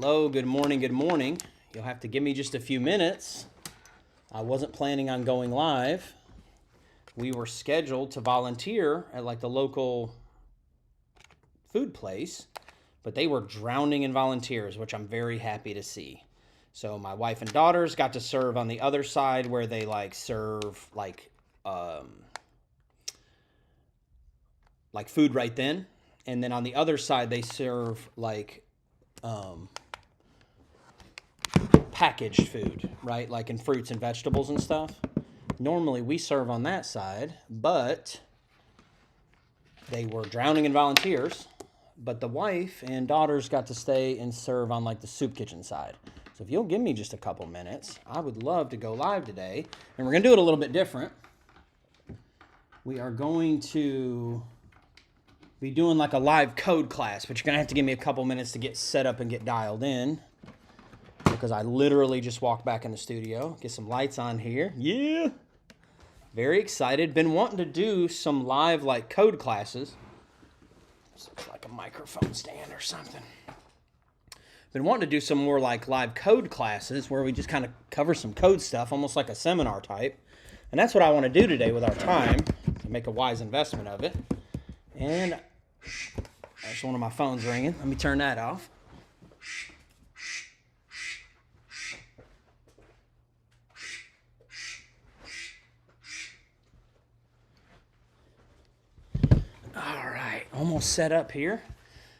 Hello, good morning, good morning. You'll have to give me just a few minutes. I wasn't planning on going live. We were scheduled to volunteer at like the local food place, but they were drowning in volunteers, which I'm very happy to see. So my wife and daughters got to serve on the other side where they serve food right then. And then on the other side, they serve packaged food, right? Like in fruits and vegetables and stuff. Normally we serve on that side, but they were drowning in volunteers. But the wife and daughters got to stay and serve on like the soup kitchen side. So if you'll give me just a couple minutes, I would love to go live today. And we're going to do it a little bit different. We are going to be doing like a live code class, but you're going to have to give me a couple minutes to get set up and get dialed in, because I literally just walked back in the studio. Get some lights on here. Yeah. Very excited. Been wanting to do some live code classes. Looks like a microphone stand or something. Been wanting to do some more live code classes where we just kind of cover some code stuff, almost like a seminar type. And that's what I want to do today with our time, to make a wise investment of it. And that's one of my phones ringing. Let me turn that off. All right, almost set up here.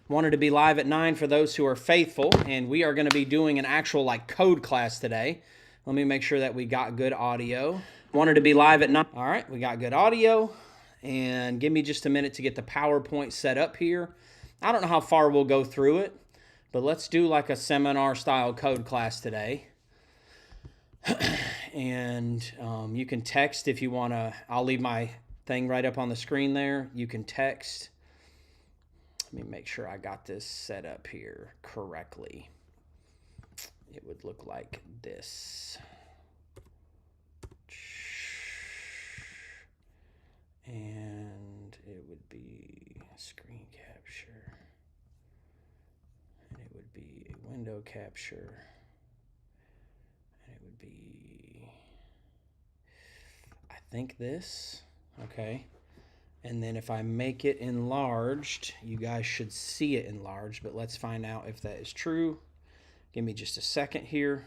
Wanted to be live at 9 for those who are faithful, and we are going to be doing an actual code class today. Let me make sure that we got good audio. Wanted to be live at 9. All right, we got good audio. And give me just a minute to get the PowerPoint set up here. I don't know how far we'll go through it, but let's do like a seminar style code class today. And you can text if you want to. I'll leave my thing right up on the screen there. You can text. Let me make sure I got this set up here correctly. It would look like this. And it would be screen capture. And it would be a window capture. And it would be, I think this. Okay. And then if I make it enlarged, you guys should see it enlarged, but let's find out if that is true. Give me just a second here.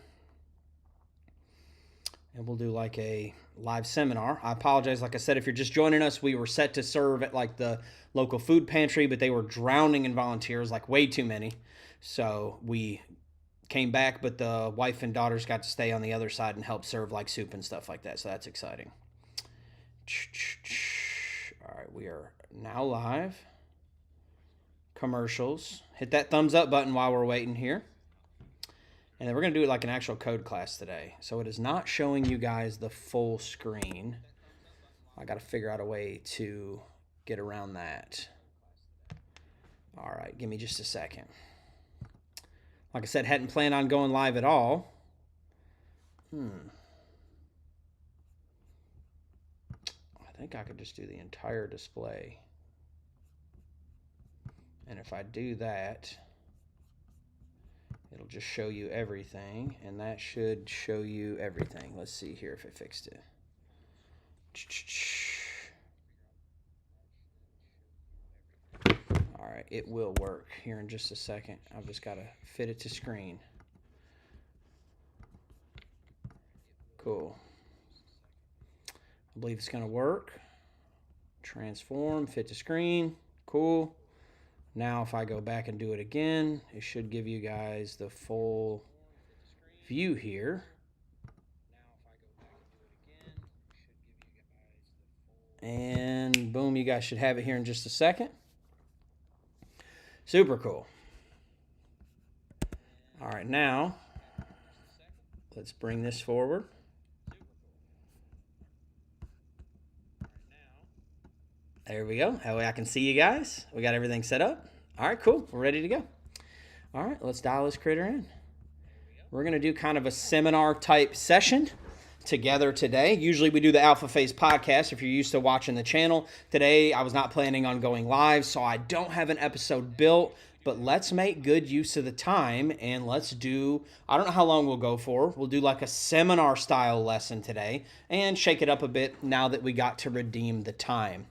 And we'll do like a live seminar. I apologize. Like I said, if you're just joining us, we were set to serve at the local food pantry, but they were drowning in volunteers, way too many. So we came back, but the wife and daughters got to stay on the other side and help serve soup and stuff like that. So that's exciting. All right, we are now live. Commercials. Hit that thumbs up button while we're waiting here. And then we're going to do it like an actual code class today. So it is not showing you guys the full screen. I got to figure out a way to get around that. All right, give me just a second. Like I said, hadn't planned on going live at all. I think I could just do the entire display. And if I do that, it'll just show you everything, and that should show you everything. Let's see here if it fixed it. All right, it will work here in just a second. I've just got to fit it to screen. Cool. I believe it's going to work. Transform, fit to screen. Cool. Now if I go back and do it again, it should give you guys the full view here. And boom, you guys should have it here in just a second. Super cool. All right, now let's bring this forward. There we go. That way I can see you guys. We got everything set up. All right, cool. We're ready to go. All right, let's dial this critter in. We're going to do kind of a seminar type session. together today. Usually we do the Alpha Phase podcast if you're used to watching the channel. Today I was not planning on going live, so I don't have an episode built, but let's make good use of the time and let's do, I don't know how long we'll go for. We'll do like a seminar style lesson today and shake it up a bit now that we got to redeem the time.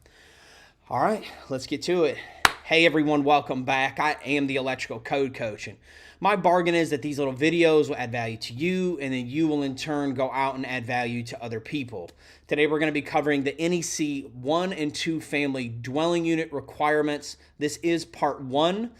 All right, let's get to it. Hey everyone, welcome back. I am the Electrical Code Coach, and my bargain is that these little videos will add value to you, and then you will in turn go out and add value to other people. Today we're going to be covering the NEC 1 and 2 family dwelling unit requirements. This is part 1.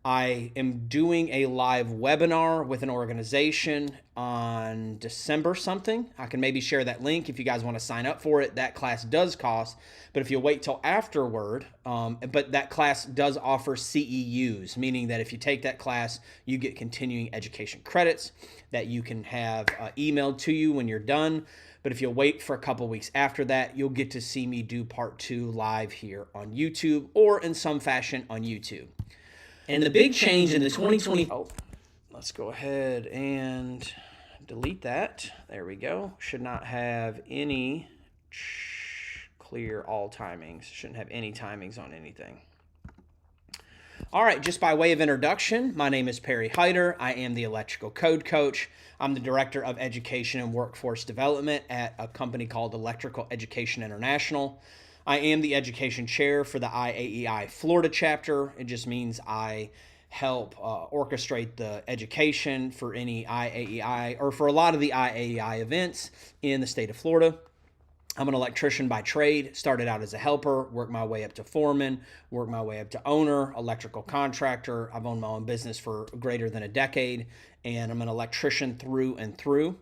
I am doing a live webinar with an organization on December something. I can maybe share that link if you guys want to sign up for it. That class does cost, but if you wait till afterward, but that class does offer CEUs, meaning that if you take that class, you get continuing education credits that you can have emailed to you when you're done. But if you'll wait for a couple weeks after that, you'll get to see me do part 2 live here on YouTube or in some fashion on YouTube. And the big change in the 2020... Oh, let's go ahead and delete that. There we go. Should not have any... Clear all timings. Shouldn't have any timings on anything. All right, just by way of introduction, my name is Perry Hyder. I am the Electrical Code Coach. I'm the Director of Education and Workforce Development at a company called Electrical Education International. I am the Education Chair for the IAEI Florida chapter. It just means I help orchestrate the education for any IAEI, or for a lot of the IAEI events in the state of Florida. I'm an electrician by trade, started out as a helper, worked my way up to foreman, worked my way up to owner, electrical contractor. I've owned my own business for greater than a decade, and I'm an electrician through and through.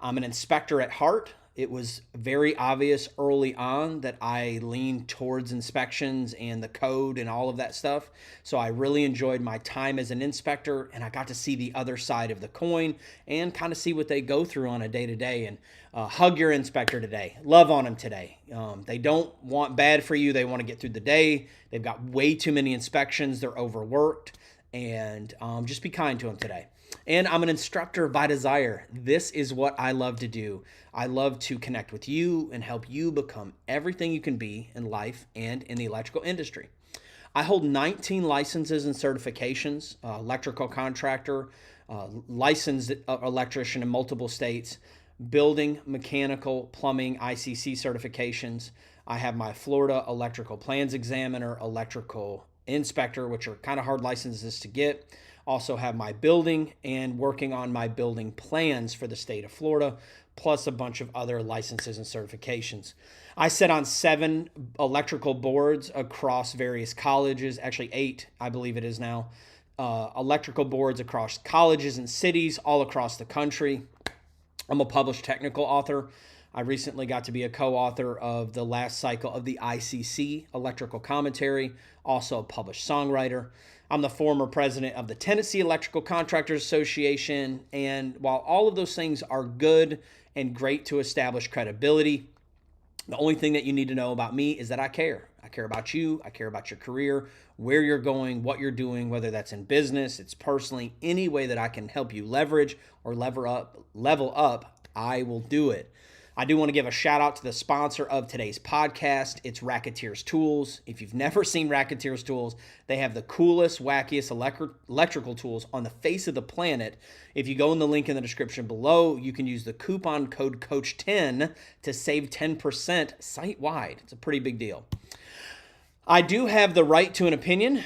I'm an inspector at heart. It was very obvious early on that I leaned towards inspections and the code and all of that stuff. So I really enjoyed my time as an inspector, and I got to see the other side of the coin and kind of see what they go through on a day-to-day. And hug your inspector today. Love on them today. They don't want bad for you. They want to get through the day. They've got way too many inspections. They're overworked. And just be kind to them today. And I'm an instructor by desire. This is what I love to do. I love to connect with you and help you become everything you can be in life and in the electrical industry. I hold 19 licenses and certifications, electrical contractor, licensed electrician in multiple states, building, mechanical, plumbing, ICC certifications. I have my Florida Electrical Plans Examiner, electrical inspector, which are kind of hard licenses to get. Also have my building and working on my building plans for the state of Florida, plus a bunch of other licenses and certifications. I sit on 7 electrical boards across various colleges, actually 8, I believe it is now, electrical boards across colleges and cities all across the country. I'm a published technical author. I recently got to be a co-author of the last cycle of the ICC electrical commentary, also a published songwriter. I'm the former president of the Tennessee Electrical Contractors Association, and while all of those things are good and great to establish credibility, the only thing that you need to know about me is that I care. I care about you. I care about your career, where you're going, what you're doing, whether that's in business, it's personally, any way that I can help you leverage or level up, I will do it. I do want to give a shout out to the sponsor of today's podcast. It's Racketeers Tools. If you've never seen Racketeers Tools, they have the coolest, wackiest electrical tools on the face of the planet. If you go in the link in the description below, you can use the coupon code COACH10 to save 10% site-wide. It's a pretty big deal. I do have the right to an opinion.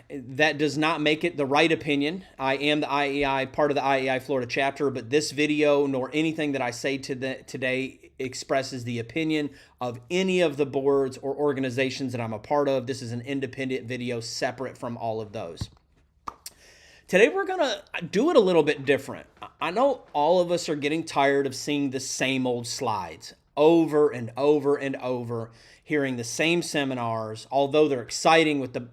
That does not make it the right opinion. I am the IEI, part of the IEI Florida chapter, but this video nor anything that I say today expresses the opinion of any of the boards or organizations that I'm a part of. This is an independent video separate from all of those. Today we're going to do it a little bit different. I know all of us are getting tired of seeing the same old slides over and over and over, hearing the same seminars. Although they're exciting with the,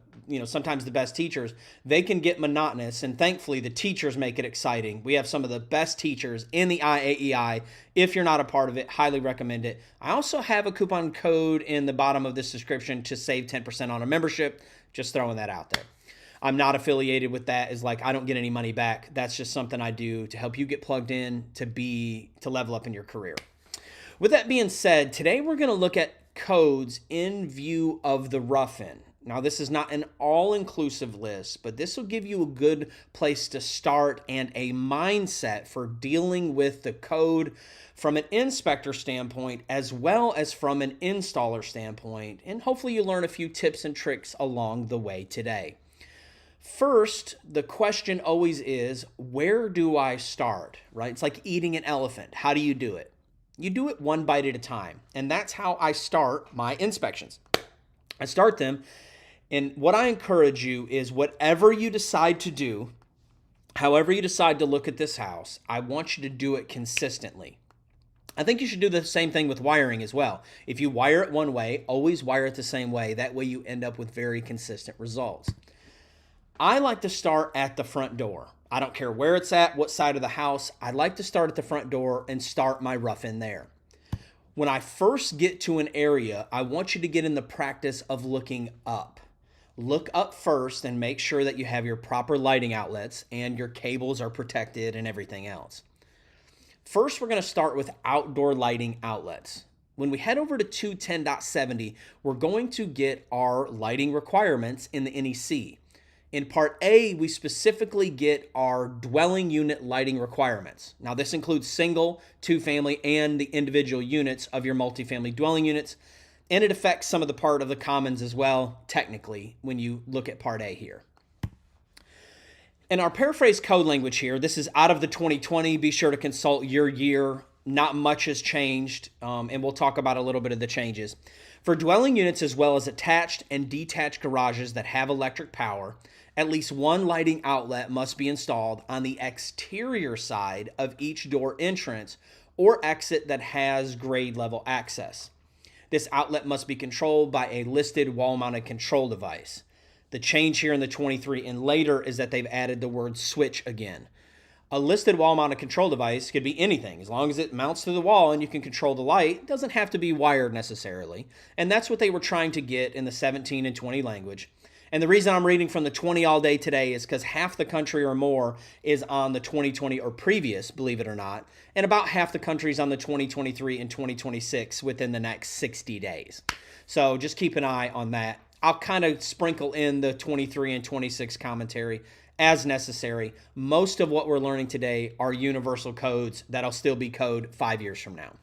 sometimes the best teachers, they can get monotonous, and thankfully the teachers make it exciting. We have some of the best teachers in the IAEI. If you're not a part of it, highly recommend it. I also have a coupon code in the bottom of this description to save 10% on a membership. Just throwing that out there. I'm not affiliated with that. It's like I don't get any money back. That's just something I do to help you get plugged in to level up in your career. With that being said, today we're going to look at codes in view of the rough-in. Now, this is not an all-inclusive list, but this will give you a good place to start and a mindset for dealing with the code from an inspector standpoint as well as from an installer standpoint. And hopefully you learn a few tips and tricks along the way today. First, the question always is, where do I start, right? It's like eating an elephant. How do you do it? You do it one bite at a time. And that's how I start my inspections. I start them, and what I encourage you is whatever you decide to do, however you decide to look at this house, I want you to do it consistently. I think you should do the same thing with wiring as well. If you wire it one way, always wire it the same way. That way you end up with very consistent results. I like to start at the front door. I don't care where it's at, what side of the house. I like to start at the front door and start my rough-in there. When I first get to an area, I want you to get in the practice of looking up. Look up first and make sure that you have your proper lighting outlets and your cables are protected and everything else. First, we're going to start with outdoor lighting outlets. When we head over to 210.70, we're going to get our lighting requirements in the NEC. In Part A, we specifically get our dwelling unit lighting requirements. Now, this includes single, two-family, and the individual units of your multifamily dwelling units. And it affects some of the part of the commons as well, technically, when you look at Part A here. In our paraphrase code language here, this is out of the 2020. Be sure to consult your year. Not much has changed, and we'll talk about a little bit of the changes. For dwelling units as well as attached and detached garages that have electric power, at least one lighting outlet must be installed on the exterior side of each door entrance or exit that has grade level access. This outlet must be controlled by a listed wall-mounted control device. The change here in the 23 and later is that they've added the word switch again. A listed wall-mounted control device could be anything. As long as it mounts to the wall and you can control the light, it doesn't have to be wired necessarily. And that's what they were trying to get in the 17 and 20 language. And the reason I'm reading from the 20 all day today is because half the country or more is on the 2020 or previous, believe it or not, and about half the country is on the 2023 and 2026 within the next 60 days. So just keep an eye on that. I'll kind of sprinkle in the 23 and 26 commentary as necessary. Most of what we're learning today are universal codes that'll still be code 5 years from now.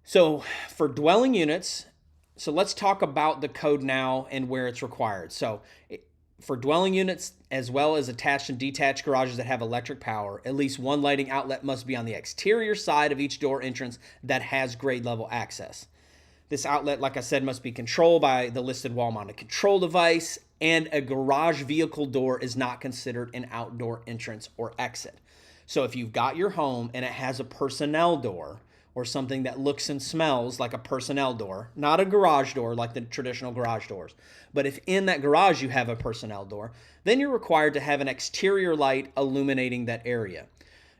So for dwelling units, so let's talk about the code now and where it's required. So for dwelling units as well as attached and detached garages that have electric power, at least one lighting outlet must be on the exterior side of each door entrance that has grade level access. This outlet, like I said, must be controlled by the listed wall-mounted control device, and a garage vehicle door is not considered an outdoor entrance or exit. So if you've got your home and it has a personnel door, or something that looks and smells like a personnel door, not a garage door like the traditional garage doors. But if in that garage you have a personnel door, then you're required to have an exterior light illuminating that area.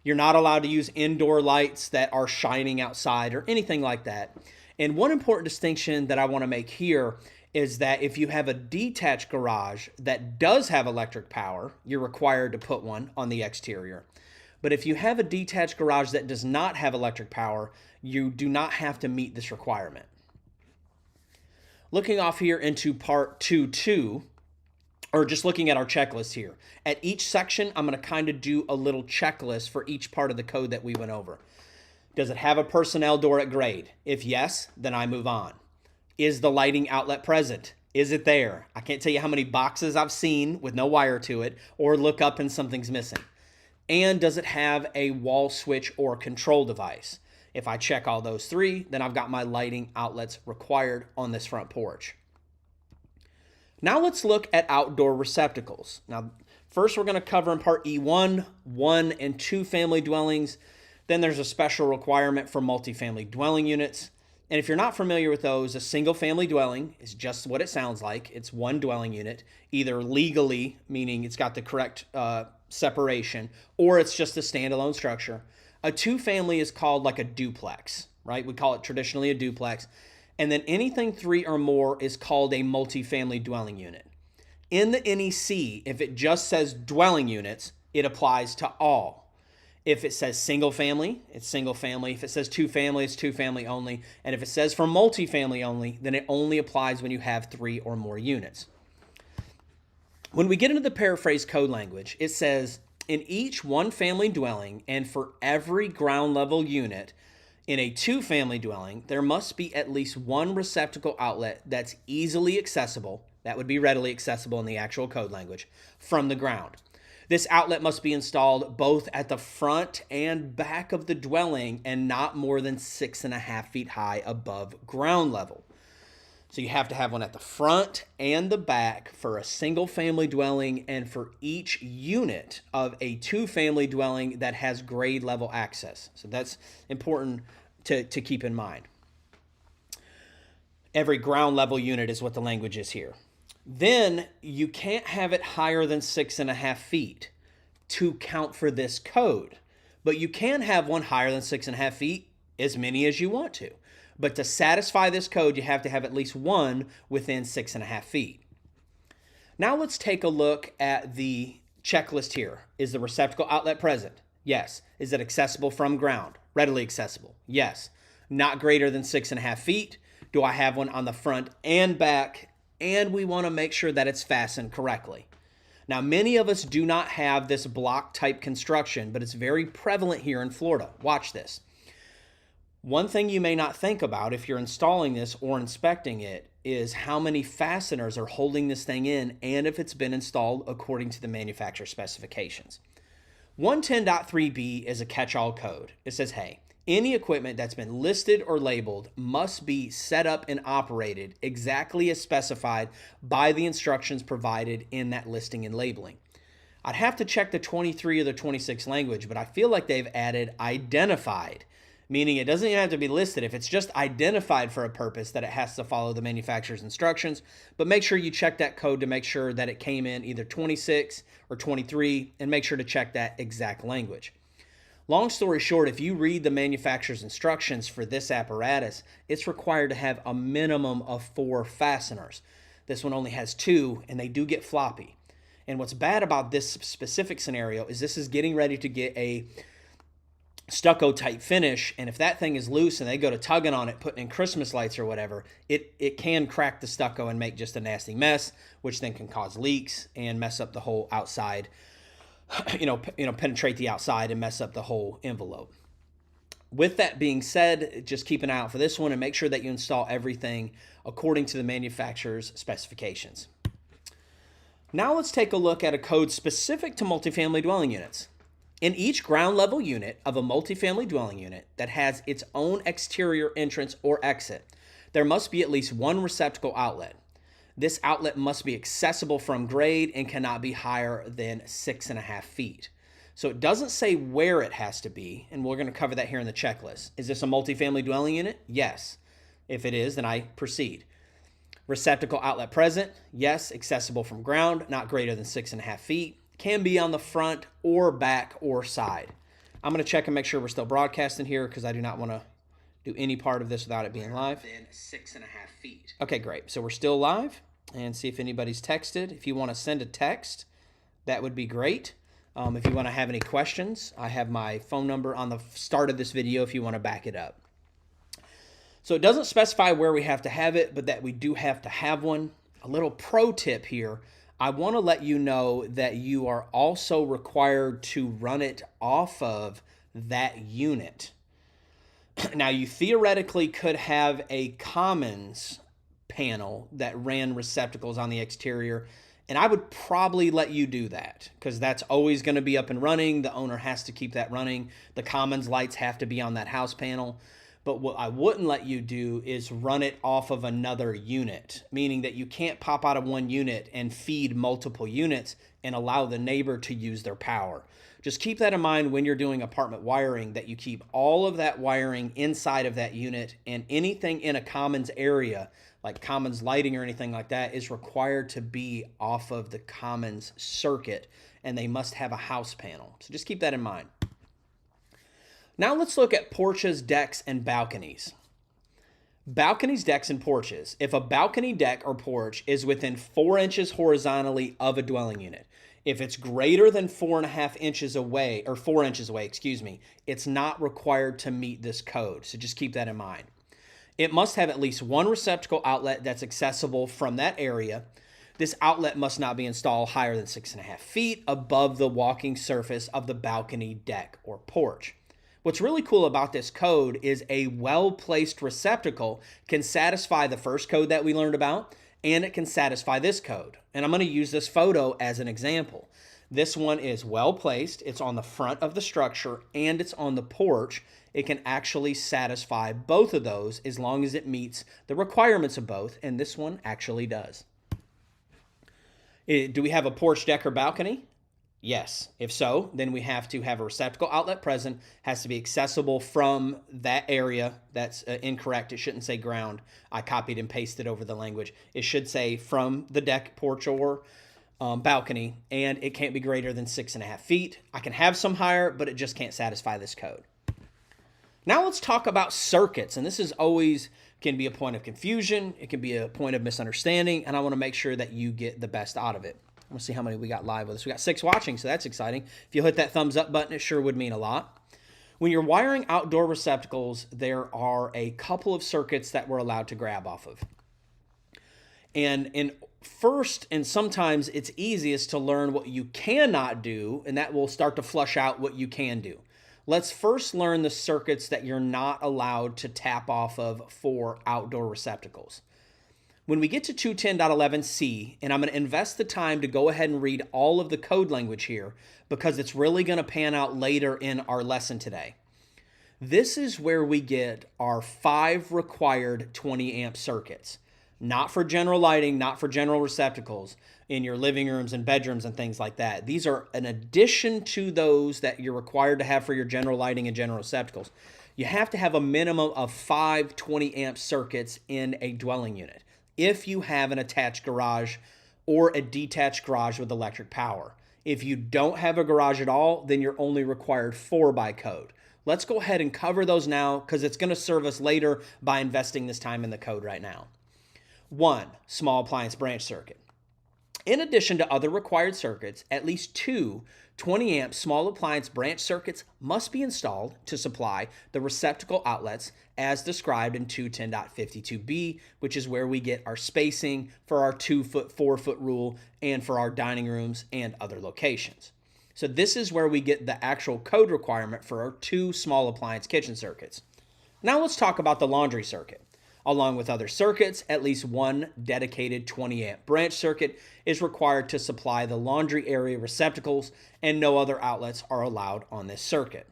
You're not allowed to use indoor lights that are shining outside or anything like that. And one important distinction that I want to make here is that if you have a detached garage that does have electric power, you're required to put one on the exterior. But if you have a detached garage that does not have electric power, you do not have to meet this requirement. Looking off here into Part 2.2, or just looking at our checklist here. At each section, I'm going to kind of do a little checklist for each part of the code that we went over. Does it have a personnel door at grade? If yes, then I move on. Is the lighting outlet present? Is it there? I can't tell you how many boxes I've seen with no wire to it, or look up and something's missing. And does it have a wall switch or control device? If I check all those three, then I've got my lighting outlets required on this front porch. Now let's look at outdoor receptacles. Now, first we're going to cover in Part E1, 1 and 2 family dwellings. Then there's a special requirement for multifamily dwelling units. And if you're not familiar with those, a single family dwelling is just what it sounds like. It's one dwelling unit, either legally, meaning it's got the correct separation, or it's just a standalone structure. A two-family is called like a duplex, right? We call it traditionally a duplex. And then anything 3 or more is called a multifamily dwelling unit. In the NEC, if it just says dwelling units, it applies to all. If it says single family, it's single family. If it says two family, it's two family only. And if it says for multifamily only, then it only applies when you have 3 or more units. When we get into the paraphrase code language, it says in each one family dwelling and for every ground level unit in a 2-family dwelling, there must be at least one receptacle outlet that's easily accessible, that would be readily accessible in the actual code language, from the ground. This outlet must be installed both at the front and back of the dwelling and not more than 6.5 feet high above ground level. So you have to have one at the front and the back for a single family dwelling and for each unit of a 2-family dwelling that has grade level access. So that's important to keep in mind. Every ground level unit is what the language is here. Then you can't have it higher than 6.5 feet to count for this code. But you can have one higher than 6.5 feet, as many as you want to. But to satisfy this code, you have to have at least one within 6.5 feet. Now let's take a look at the checklist here. Is the receptacle outlet present? Yes. Is it accessible from ground? Readily accessible? Yes. Not greater than 6.5 feet. Do I have one on the front and back? And we want to make sure that it's fastened correctly. Now, many of us do not have this block type construction, but it's very prevalent here in Florida. Watch this. One thing you may not think about if you're installing this or inspecting it is how many fasteners are holding this thing in and if it's been installed according to the manufacturer specifications. 110.3b is a catch-all code. It says, hey, any equipment that's been listed or labeled must be set up and operated exactly as specified by the instructions provided in that listing and labeling. I'd have to check the 23 or the 26 language, but I feel like they've added identified, meaning it doesn't even have to be listed. If it's just identified for a purpose, that it has to follow the manufacturer's instructions. But make sure you check that code to make sure that it came in either 26 or 23, and make sure to check that exact language. Long story short, if you read the manufacturer's instructions for this apparatus, it's required to have a minimum of 4 fasteners. This one only has 2, and they do get floppy. And what's bad about this specific scenario is this is getting ready to get a stucco type finish, and if that thing is loose and they go to tugging on it, putting in Christmas lights or whatever, it can crack the stucco and make just a nasty mess, which then can cause leaks and mess up the whole outside, penetrate the outside and mess up the whole envelope. With that being said, just keep an eye out for this one and make sure that you install everything according to the manufacturer's specifications. Now let's take a look at a code specific to multifamily dwelling units. In each ground level unit of a multifamily dwelling unit that has its own exterior entrance or exit, there must be at least one receptacle outlet. This outlet must be accessible from grade and cannot be higher than 6.5 feet. So it doesn't say where it has to be, and we're going to cover that here in the checklist. Is this a multifamily dwelling unit? Yes. If it is, then I proceed. Receptacle outlet present? Yes. Accessible from ground, not greater than 6.5 feet. Can be on the front or back or side. I'm going to check and make sure we're still broadcasting here because I do not want to do any part of this without it being live. Then 6.5 feet. Okay, great. So we're still live, and see if anybody's texted. If you want to send a text, that would be great. If you want to have any questions, I have my phone number on the start of this video if you want to back it up. So it doesn't specify where we have to have it, but that we do have to have one. A little pro tip here. I want to let you know that you are also required to run it off of that unit. Now, you theoretically could have a commons panel that ran receptacles on the exterior, and I would probably let you do that because that's always going to be up and running. The owner has to keep that running. The commons lights have to be on that house panel. But what I wouldn't let you do is run it off of another unit, meaning that you can't pop out of one unit and feed multiple units and allow the neighbor to use their power. Just keep that in mind when you're doing apartment wiring, that you keep all of that wiring inside of that unit, and anything in a commons area, like commons lighting or anything like that, is required to be off of the commons circuit, and they must have a house panel. So just keep that in mind. Now let's look at porches, decks, and balconies. Balconies, decks, and porches. If a balcony, deck, or porch is within 4 inches horizontally of a dwelling unit, If it's greater than 4.5 inches away, or 4 inches away, excuse me, it's not required to meet this code. So just keep that in mind. It must have at least one receptacle outlet that's accessible from that area. This outlet must not be installed higher than 6.5 feet above the walking surface of the balcony, deck, or porch. What's really cool about this code is a well-placed receptacle can satisfy the first code that we learned about, and it can satisfy this code. And I'm going to use this photo as an example. This one is well-placed. It's on the front of the structure, and it's on the porch. It can actually satisfy both of those as long as it meets the requirements of both, and this one actually does. Do we have a porch, deck, or balcony? Yes. If so, then we have to have a receptacle outlet present. Has to be accessible from that area. That's incorrect. It shouldn't say ground. I copied and pasted over the language. It should say from the deck, porch, or balcony, and it can't be greater than 6.5 feet. I can have some higher, but it just can't satisfy this code. Now let's talk about circuits, and this is always can be a point of confusion. It can be a point of misunderstanding, and I want to make sure that you get the best out of it. I'm going to see how many we got live with us. We got 6 watching, so that's exciting. If you hit that thumbs up button, it sure would mean a lot. When you're wiring outdoor receptacles, there are a couple of circuits that we're allowed to grab off of. And first, and sometimes it's easiest to learn what you cannot do, and that will start to flush out what you can do. Let's first learn the circuits that you're not allowed to tap off of for outdoor receptacles. When we get to 210.11c, and I'm going to invest the time to go ahead and read all of the code language here because it's really going to pan out later in our lesson today. This is where we get our 5 required 20 amp circuits. Not for general lighting, not for general receptacles in your living rooms and bedrooms and things like that. These are an addition to those that you're required to have for your general lighting and general receptacles. You have to have a minimum of 5 20 amp circuits in a dwelling unit if you have an attached garage or a detached garage with electric power. If you don't have a garage at all, then you're only required 4 by code. Let's go ahead and cover those now because it's going to serve us later by investing this time in the code right now. 1. Small appliance branch circuit. In addition to other required circuits, at least 2 20 amp small appliance branch circuits must be installed to supply the receptacle outlets as described in 210.52b, which is where we get our spacing for our 2-foot, 4-foot rule and for our dining rooms and other locations. So this is where we get the actual code requirement for our 2 small appliance kitchen circuits. Now let's talk about the laundry circuit. Along with other circuits, at least 1 dedicated 20 amp branch circuit is required to supply the laundry area receptacles, and no other outlets are allowed on this circuit.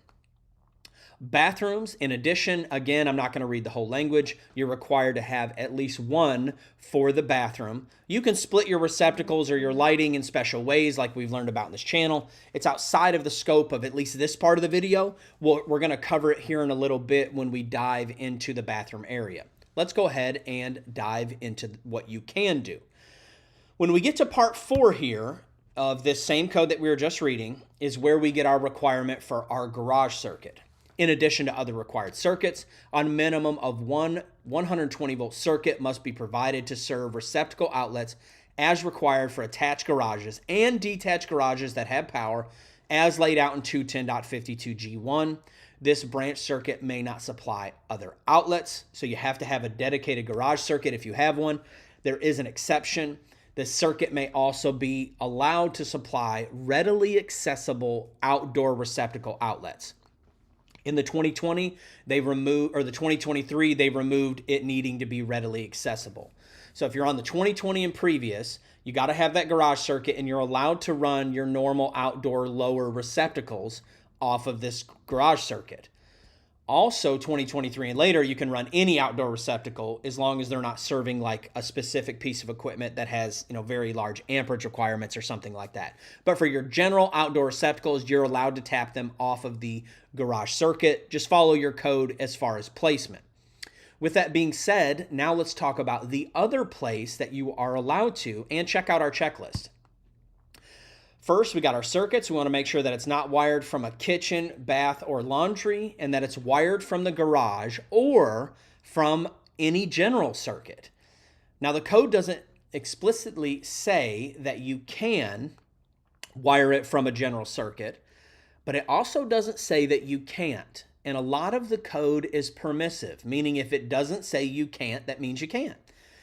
Bathrooms, in addition, again, I'm not going to read the whole language. You're required to have at least 1 for the bathroom. You can split your receptacles or your lighting in special ways like we've learned about in this channel. It's outside of the scope of at least this part of the video. We're going to cover it here in a little bit when we dive into the bathroom area. Let's go ahead and dive into what you can do. When we get to part 4 here of this same code that we were just reading is where we get our requirement for our garage circuit. In addition to other required circuits, a minimum of 1 120 volt circuit must be provided to serve receptacle outlets as required for attached garages and detached garages that have power as laid out in 210.52g1. This branch circuit may not supply other outlets, so you have to have a dedicated garage circuit if you have one. There is an exception. The circuit may also be allowed to supply readily accessible outdoor receptacle outlets. In the 2020, they removed, or the 2023, they removed it needing to be readily accessible. So if you're on the 2020 and previous, you got to have that garage circuit and you're allowed to run your normal outdoor lower receptacles off of this garage circuit. Also, 2023 and later, you can run any outdoor receptacle as long as they're not serving like a specific piece of equipment that has, very large amperage requirements or something like that. But for your general outdoor receptacles, you're allowed to tap them off of the garage circuit. Just follow your code as far as placement. With that being said, now let's talk about the other place that you are allowed to and check out our checklist. First, we got our circuits. We want to make sure that it's not wired from a kitchen, bath, or laundry, and that it's wired from the garage or from any general circuit. Now, the code doesn't explicitly say that you can wire it from a general circuit, but it also doesn't say that you can't. And a lot of the code is permissive, meaning if it doesn't say you can't, that means you can't.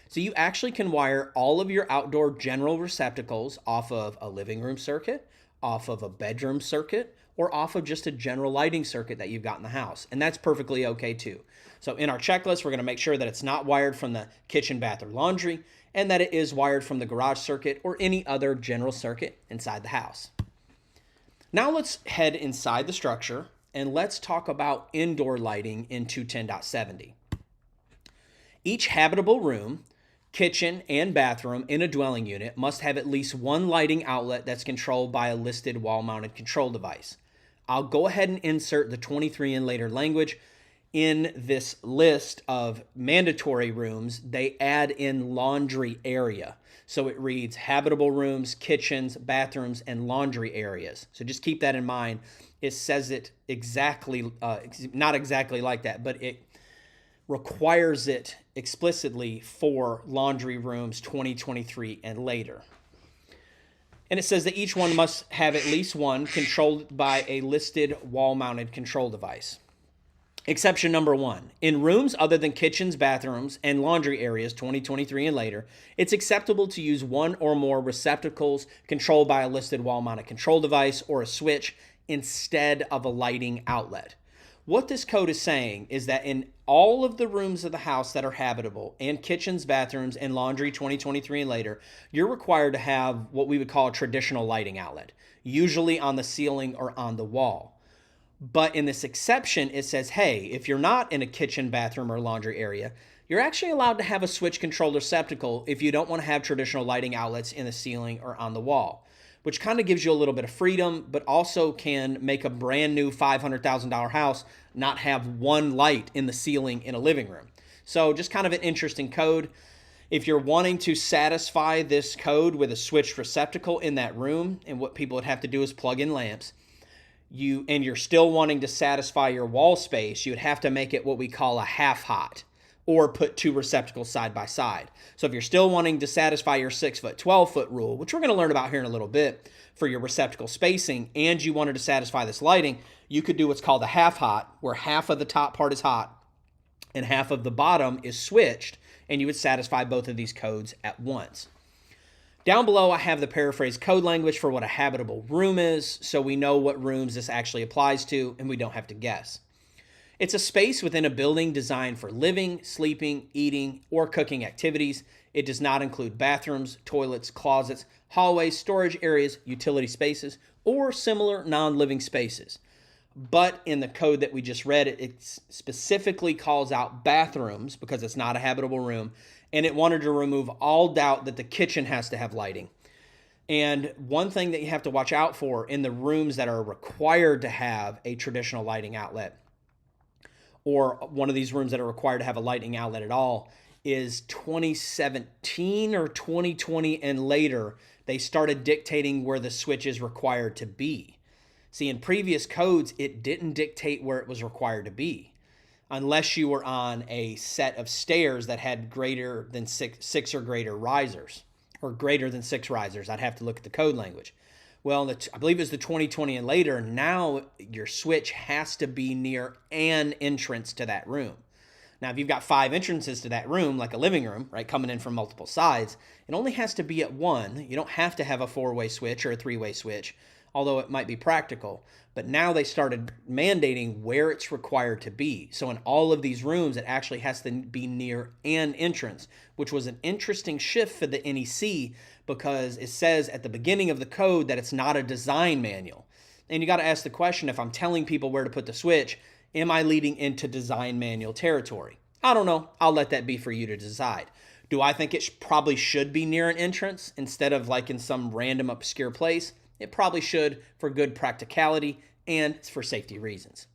So you actually can wire all of your outdoor general receptacles off of a living room circuit, off of a bedroom circuit, or off of just a general lighting circuit that you've got in the house. And that's perfectly okay too. So in our checklist, we're going to make sure that it's not wired from the kitchen, bath, or laundry, and that it is wired from the garage circuit or any other general circuit inside the house. Now let's head inside the structure and let's talk about indoor lighting in 210.70. Each habitable room, kitchen, and bathroom in a dwelling unit must have at least one lighting outlet that's controlled by a listed wall-mounted control device. I'll go ahead and insert the 23 and later language. In this list of mandatory rooms, they add in laundry area. So it reads habitable rooms, kitchens, bathrooms, and laundry areas. So just keep that in mind. It says it exactly, not exactly like that, but it requires it explicitly for laundry rooms 2023 and later. And it says that each one must have at least one controlled by a listed wall-mounted control device. Exception number 1. In rooms other than kitchens, bathrooms, and laundry areas 2023 and later, it's acceptable to use one or more receptacles controlled by a listed wall-mounted control device or a switch instead of a lighting outlet. What this code is saying is that in all of the rooms of the house that are habitable and kitchens, bathrooms, and laundry 2023 and later, you're required to have what we would call a traditional lighting outlet, usually on the ceiling or on the wall. But in this exception, it says, hey, if you're not in a kitchen, bathroom, or laundry area, you're actually allowed to have a switch-controlled receptacle if you don't want to have traditional lighting outlets in the ceiling or on the wall, which kind of gives you a little bit of freedom, but also can make a brand new $500,000 house not have one light in the ceiling in a living room. So just kind of an interesting code. If you're wanting to satisfy this code with a switched receptacle in that room, and what people would have to do is plug in lamps, and you're still wanting to satisfy your wall space, you would have to make it what we call a half hot, or put two receptacles side by side. So if you're still wanting to satisfy your 6-foot, 12-foot rule, which we're going to learn about here in a little bit for your receptacle spacing, and you wanted to satisfy this lighting, you could do what's called a half hot, where half of the top part is hot and half of the bottom is switched, and you would satisfy both of these codes at once. Down below, I have the paraphrase code language for what a habitable room is, so we know what rooms this actually applies to, and we don't have to guess. It's a space within a building designed for living, sleeping, eating, or cooking activities. It does not include bathrooms, toilets, closets, hallways, storage areas, utility spaces, or similar non-living spaces. But in the code that we just read, it specifically calls out bathrooms because it's not a habitable room, and it wanted to remove all doubt that the kitchen has to have lighting. And one thing that you have to watch out for in the rooms that are required to have a traditional lighting outlet, or one of these rooms that are required to have a lighting outlet at all, is 2017 or 2020 and later, they started dictating where the switch is required to be. See, in previous codes, it didn't dictate where it was required to be, unless you were on a set of stairs that had greater than six or greater risers, or greater than 6 risers. I'd have to look at the code language. Well, I believe it's the 2020 and later, now your switch has to be near an entrance to that room. Now, if you've got 5 entrances to that room, like a living room, right, coming in from multiple sides, it only has to be at one. You don't have to have a 4-way switch or a 3-way switch, although it might be practical. But now they started mandating where it's required to be. So in all of these rooms, it actually has to be near an entrance, which was an interesting shift for the NEC because it says at the beginning of the code that it's not a design manual. And you got to ask the question, if I'm telling people where to put the switch, am I leading into design manual territory? I don't know. I'll let that be for you to decide. Do I think it probably should be near an entrance instead of like in some random obscure place? It probably should, for good practicality and for safety reasons.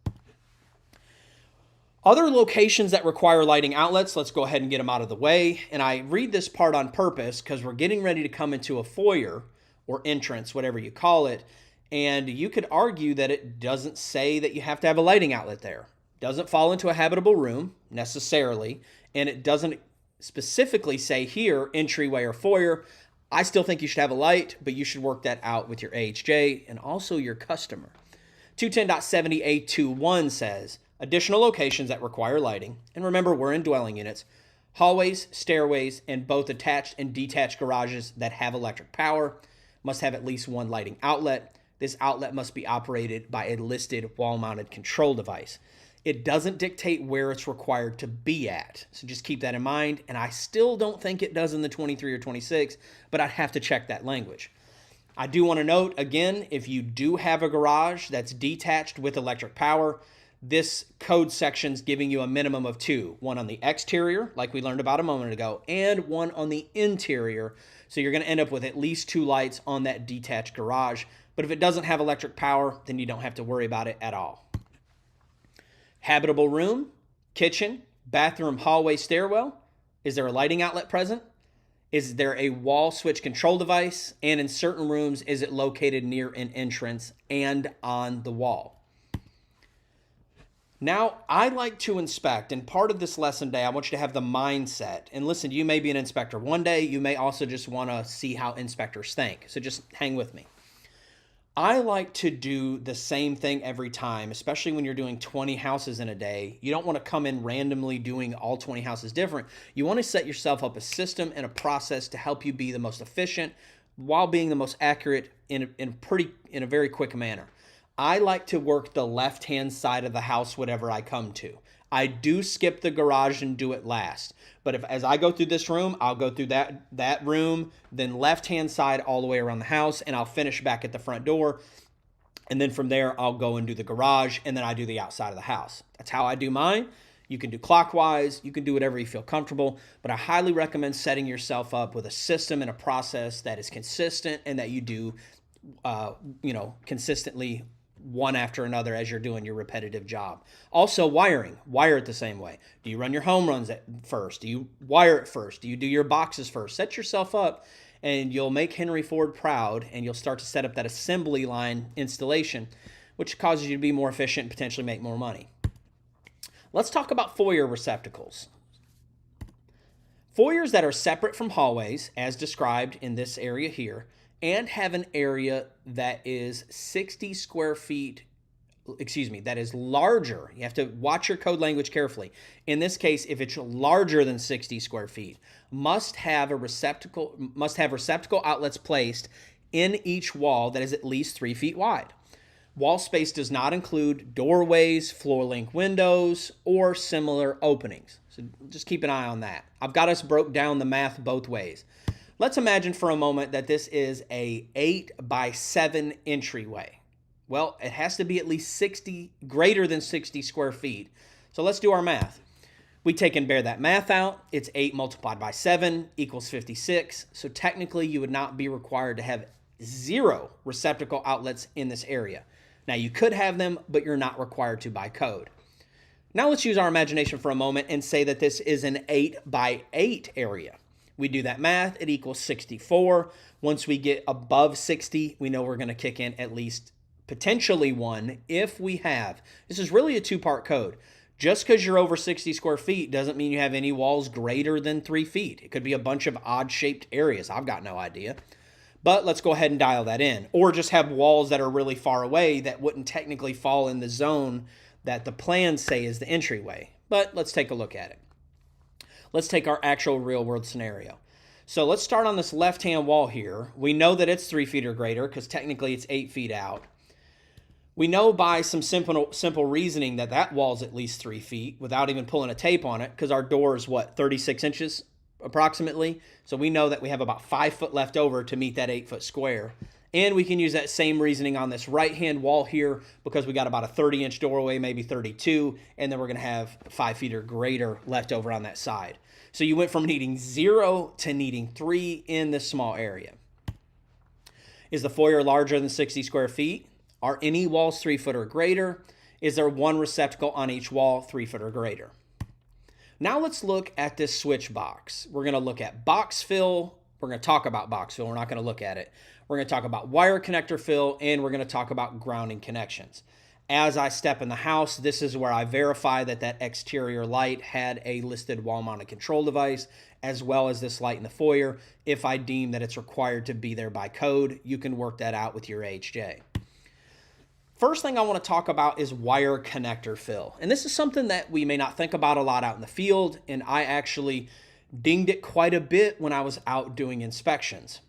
Other locations that require lighting outlets, let's go ahead and get them out of the way. And I read this part on purpose because we're getting ready to come into a foyer or entrance, whatever you call it. And you could argue that it doesn't say that you have to have a lighting outlet there. It doesn't fall into a habitable room necessarily. And it doesn't specifically say here, entryway or foyer. I still think you should have a light, but you should work that out with your AHJ and also your customer. 210.70A21 says, additional locations that require lighting, and remember we're in dwelling units, hallways, stairways, and both attached and detached garages that have electric power must have at least one lighting outlet. This outlet must be operated by a listed wall-mounted control device. It doesn't dictate where it's required to be at. So just keep that in mind. And I still don't think it does in the 23 or 26, but I'd have to check that language. I do want to note, again, if you do have a garage that's detached with electric power, this code section's giving you a minimum of two. One on the exterior, like we learned about a moment ago, and one on the interior. So you're going to end up with at least two lights on that detached garage. But if it doesn't have electric power, then you don't have to worry about it at all. Habitable room, kitchen, bathroom, hallway, stairwell. Is there a lighting outlet present? Is there a wall switch control device? And in certain rooms, is it located near an entrance and on the wall? Now, I like to inspect, and part of this lesson day, I want you to have the mindset. And listen, you may be an inspector one day. You may also just want to see how inspectors think. So just hang with me. I like to do the same thing every time, especially when you're doing 20 houses in a day. You don't want to come in randomly doing all 20 houses different. You want to set yourself up a system and a process to help you be the most efficient while being the most accurate in a very quick manner. I like to work the left-hand side of the house, whatever I come to. I do skip the garage and do it last. But as I go through this room, I'll go through that room, then left-hand side all the way around the house, and I'll finish back at the front door. And then from there, I'll go and do the garage, and then I do the outside of the house. That's how I do mine. You can do clockwise. You can do whatever you feel comfortable. But I highly recommend setting yourself up with a system and a process that is consistent and that you do, consistently one after another as you're doing your repetitive job. Also, wiring. Wire it the same way. Do you run your home runs first? Do you wire it first? Do you do your boxes first? Set yourself up and you'll make Henry Ford proud, and you'll start to set up that assembly line installation, which causes you to be more efficient and potentially make more money. Let's talk about foyer receptacles. Foyers that are separate from hallways, as described in this area here, and have an area that is 60 square feet, that is larger. You have to watch your code language carefully. In this case, if it's larger than 60 square feet, must have receptacle outlets placed in each wall that is at least 3 feet wide. Wall space does not include doorways, floor length windows, or similar openings. So just keep an eye on that. I've got us broke down the math both ways. Let's imagine for a moment that this is a 8x7 entryway. Well, it has to be at least greater than 60 square feet. So let's do our math. We take and bear that math out. It's 8 multiplied by 7 equals 56. So technically you would not be required to have 0 receptacle outlets in this area. Now you could have them, but you're not required to by code. Now let's use our imagination for a moment and say that this is an 8x8 area. We do that math, it equals 64. Once we get above 60, we know we're going to kick in at least potentially one if we have. This is really a two-part code. Just because you're over 60 square feet doesn't mean you have any walls greater than 3 feet. It could be a bunch of odd-shaped areas. I've got no idea. But let's go ahead and dial that in. Or just have walls that are really far away that wouldn't technically fall in the zone that the plans say is the entryway. But let's take a look at it. Let's take our actual real-world scenario. So let's start on this left-hand wall here. We know that it's 3 feet or greater because technically it's 8 feet out. We know by some simple reasoning that that wall's at least 3 feet without even pulling a tape on it because our door is, 36 inches approximately? So we know that we have about 5 foot left over to meet that 8-foot square. And we can use that same reasoning on this right-hand wall here because we got about a 30-inch doorway, maybe 32, and then we're going to have 5 feet or greater left over on that side. So you went from needing 0 to needing 3 in this small area. Is the foyer larger than 60 square feet? Are any walls 3 foot or greater? Is there one receptacle on each wall 3 foot or greater? Now let's look at this switch box. We're going to look at box fill. We're going to talk about box fill. We're not going to look at it. We're going to talk about wire connector fill, and we're going to talk about grounding connections. As I step in the house, this is where I verify that that exterior light had a listed wall-mounted control device, as well as this light in the foyer. If I deem that it's required to be there by code, you can work that out with your AHJ. First thing I want to talk about is wire connector fill. And this is something that we may not think about a lot out in the field, and I actually dinged it quite a bit when I was out doing inspections.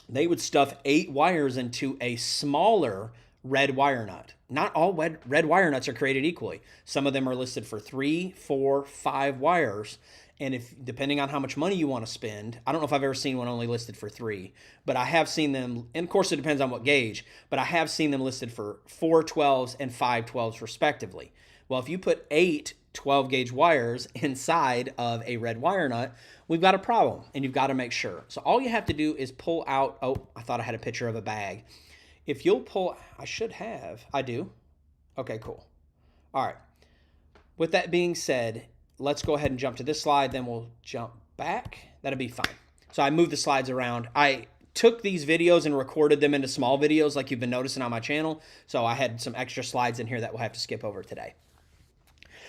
They would stuff 8 wires into a smaller red wire nut. Not all red wire nuts are created equally. Some of them are listed for 3, 4, 5 wires. And if, depending on how much money you want to spend, I don't know if I've ever seen one only listed for 3, but I have seen them, and of course it depends on what gauge, but I have seen them listed for 4 12s and 5 12s respectively. Well, if you put 8 12 gauge wires inside of a red wire nut, we've got a problem, and you've got to make sure. So all you have to do is pull out, oh, I thought I had a picture of a bag. If you'll pull, I should have, I do. Okay, cool. All right. With that being said, let's go ahead and jump to this slide, then we'll jump back. That'll be fine. So I moved the slides around. I took these videos and recorded them into small videos like you've been noticing on my channel. So I had some extra slides in here that we'll have to skip over today.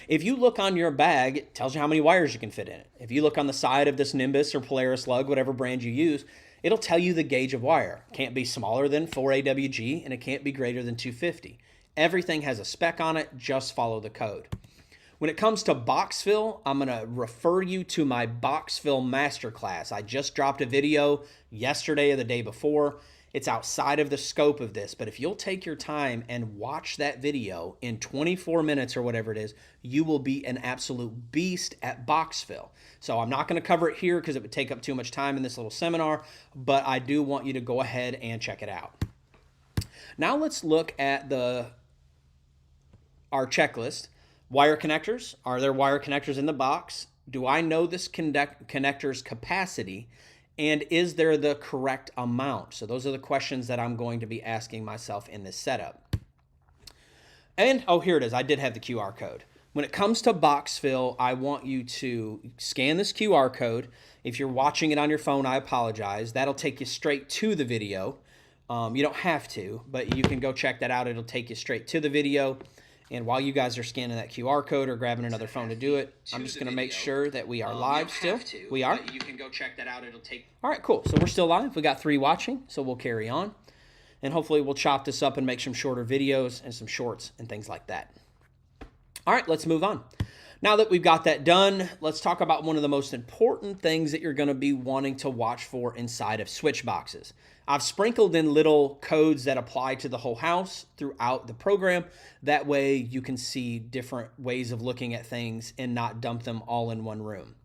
If you look on your bag, it tells you how many wires you can fit in it. If you look on the side of this Nimbus or Polaris lug, whatever brand you use, it'll tell you the gauge of wire. It can't be smaller than 4 AWG, and it can't be greater than 250. Everything has a spec on it. Just follow the code. When it comes to box fill, I'm going to refer you to my box fill masterclass. I just dropped a video yesterday or the day before. It's outside of the scope of this, but if you'll take your time and watch that video in 24 minutes or whatever it is, you will be an absolute beast at box fill. So I'm not going to cover it here because it would take up too much time in this little seminar, but I do want you to go ahead and check it out. Now let's look at our checklist. Wire connectors. Are there wire connectors in the box? Do I know this connector's capacity? And is there the correct amount? So those are the questions that I'm going to be asking myself in this setup. And, oh, here it is. I did have the QR code. When it comes to box fill, I want you to scan this QR code. If you're watching it on your phone, I apologize. That'll take you straight to the video. You don't have to, but you can go check that out. It'll take you straight to the video. And while you guys are scanning that QR code or grabbing another phone to do it, I'm just going to make sure that we are live still. We are. You can go check that out. It'll take. All right, cool. So we're still live. We got 3 watching, so we'll carry on. And hopefully we'll chop this up and make some shorter videos and some shorts and things like that. All right, let's move on. Now that we've got that done, let's talk about one of the most important things that you're going to be wanting to watch for inside of switch boxes. I've sprinkled in little codes that apply to the whole house throughout the program. That way you can see different ways of looking at things and not dump them all in one room.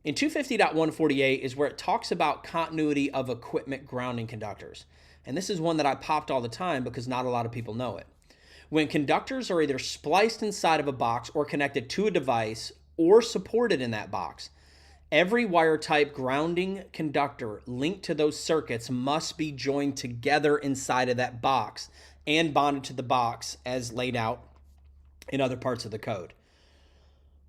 In 250.148 is where it talks about continuity of equipment grounding conductors. And this is one that I popped all the time because not a lot of people know it. When conductors are either spliced inside of a box or connected to a device or supported in that box, every wire type grounding conductor linked to those circuits must be joined together inside of that box and bonded to the box as laid out in other parts of the code.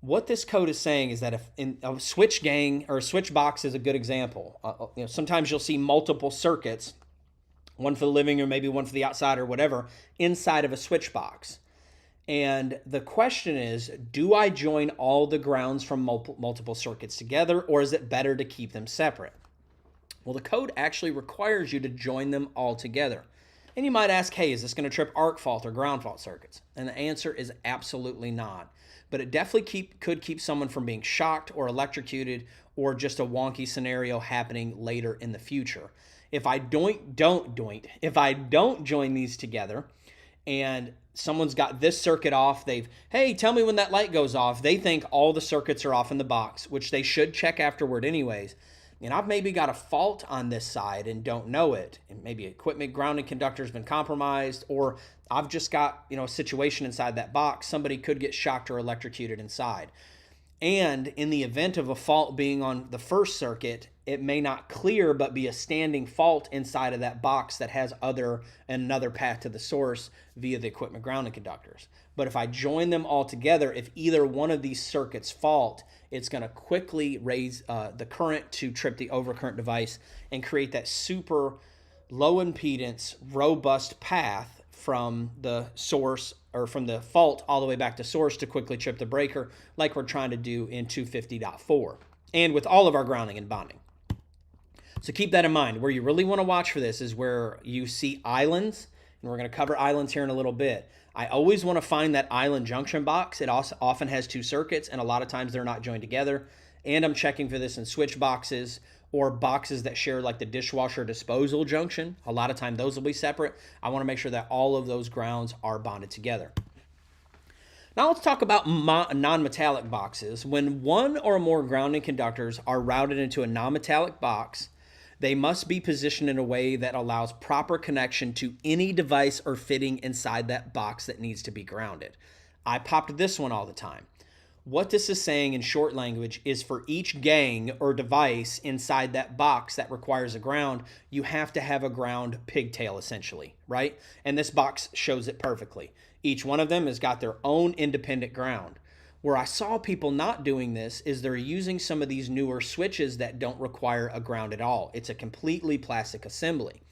What this code is saying is that if in a switch gang or a switch box is a good example. Sometimes you'll see multiple circuits, one for the living room, maybe one for the outside or whatever, inside of a switch box. And the question is, do I join all the grounds from multiple circuits together, or is it better to keep them separate? Well, the code actually requires you to join them all together. And you might ask, hey, is this going to trip arc fault or ground fault circuits? And the answer is absolutely not. But it definitely could keep someone from being shocked or electrocuted or just a wonky scenario happening later in the future. If I don't join these together and someone's got this circuit off, hey, tell me when that light goes off. They think all the circuits are off in the box, which they should check afterward anyways. And I've maybe got a fault on this side and don't know it. And maybe equipment grounding conductor has been compromised, or I've just got, a situation inside that box. Somebody could get shocked or electrocuted inside. And in the event of a fault being on the first circuit, it may not clear but be a standing fault inside of that box that has another path to the source via the equipment grounding conductors. But if I join them all together, if either one of these circuits fault, it's going to quickly raise the current to trip the overcurrent device and create that super low impedance, robust path from the source or from the fault all the way back to source to quickly trip the breaker like we're trying to do in 250.4 and with all of our grounding and bonding. So keep that in mind. Where you really want to watch for this is where you see islands, and we're going to cover islands here in a little bit. I always want to find that island junction box. It also often has two circuits, and a lot of times they're not joined together. And I'm checking for this in switch boxes or boxes that share like the dishwasher disposal junction. A lot of time those will be separate. I want to make sure that all of those grounds are bonded together. Now let's talk about non-metallic boxes. When one or more grounding conductors are routed into a non-metallic box, they must be positioned in a way that allows proper connection to any device or fitting inside that box that needs to be grounded. I popped this one all the time. What this is saying in short language is for each gang or device inside that box that requires a ground, you have to have a ground pigtail essentially, right? And this box shows it perfectly. Each one of them has got their own independent ground. Where I saw people not doing this is they're using some of these newer switches that don't require a ground at all. It's a completely plastic assembly.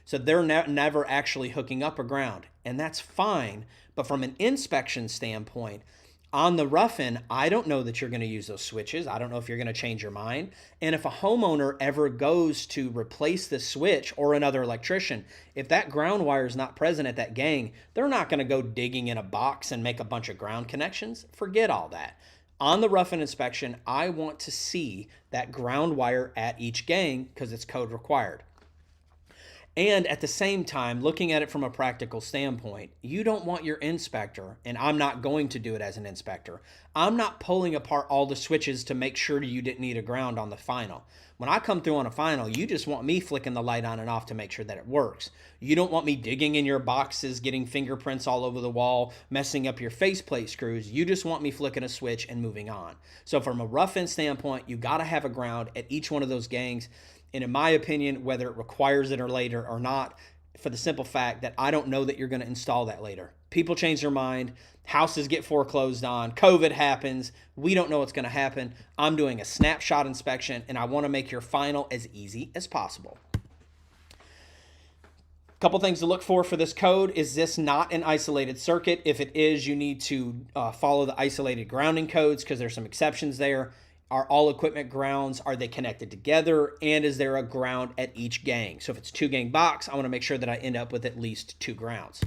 So they're never actually hooking up a ground, and that's fine. But from an inspection standpoint, on the rough-in, I don't know that you're going to use those switches. I don't know if you're going to change your mind. And if a homeowner ever goes to replace the switch or another electrician, if that ground wire is not present at that gang, they're not going to go digging in a box and make a bunch of ground connections. Forget all that. On the rough-in inspection, I want to see that ground wire at each gang because it's code required. And at the same time, looking at it from a practical standpoint, you don't want your inspector, and I'm not going to do it as an inspector, I'm not pulling apart all the switches to make sure you didn't need a ground on the final. When I come through on a final, you just want me flicking the light on and off to make sure that it works. You don't want me digging in your boxes, getting fingerprints all over the wall, messing up your faceplate screws. You just want me flicking a switch and moving on. So from a rough-in standpoint, you got to have a ground at each one of those gangs. And in my opinion, whether it requires it or later or not, for the simple fact that I don't know that you're going to install that later. People change their mind. Houses get foreclosed on. COVID happens. We don't know what's going to happen. I'm doing a snapshot inspection, and I want to make your final as easy as possible. Couple things to look for this code. Is this not an isolated circuit? If it is, you need to follow the isolated grounding codes because there's some exceptions there. Are all equipment grounds, are they connected together? And is there a ground at each gang? So if it's a 2-gang box, I want to make sure that I end up with at least 2 grounds.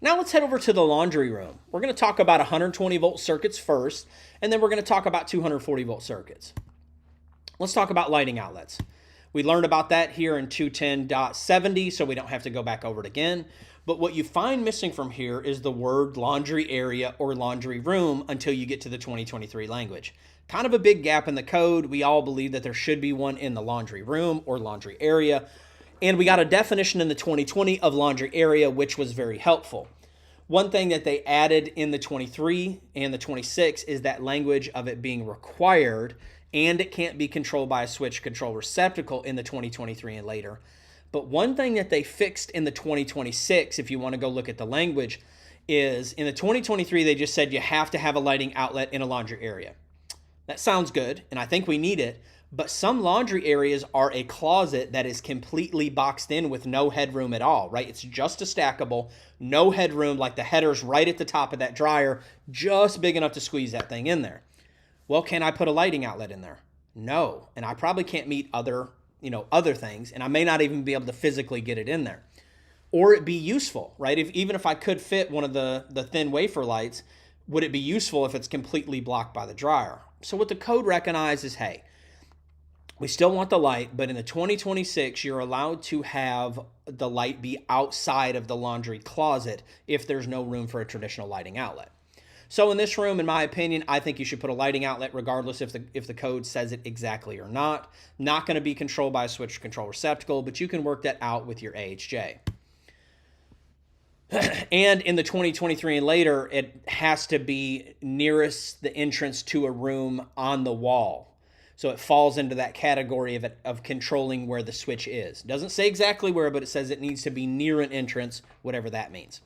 Now let's head over to the laundry room. We're going to talk about 120 volt circuits first, and then we're going to talk about 240 volt circuits. Let's talk about lighting outlets. We learned about that here in 210.70, so we don't have to go back over it again. But what you find missing from here is the word laundry area or laundry room until you get to the 2023 language. Kind of a big gap in the code. We all believe that there should be one in the laundry room or laundry area. And we got a definition in the 2020 of laundry area, which was very helpful. One thing that they added in the 23 and the 26 is that language of it being required, and it can't be controlled by a switch control receptacle in the 2023 and later. But one thing that they fixed in the 2026, if you want to go look at the language, is in the 2023, they just said you have to have a lighting outlet in a laundry area. That sounds good, and I think we need it, but some laundry areas are a closet that is completely boxed in with no headroom at all, right? It's just a stackable, no headroom, like the header's right at the top of that dryer, just big enough to squeeze that thing in there. Well, can I put a lighting outlet in there? No, and I probably can't meet other things, and I may not even be able to physically get it in there. Or it be useful, right? Even if I could fit one of the thin wafer lights, would it be useful if it's completely blocked by the dryer? So what the code recognizes, hey, we still want the light, but in the 2026, you're allowed to have the light be outside of the laundry closet if there's no room for a traditional lighting outlet. So in this room, in my opinion, I think you should put a lighting outlet regardless if the code says it exactly or not. Not going to be controlled by a switch control receptacle, but you can work that out with your AHJ. And in the 2023 and later, it has to be nearest the entrance to a room on the wall. So it falls into that category of controlling where the switch is. It doesn't say exactly where, but it says it needs to be near an entrance, whatever that means.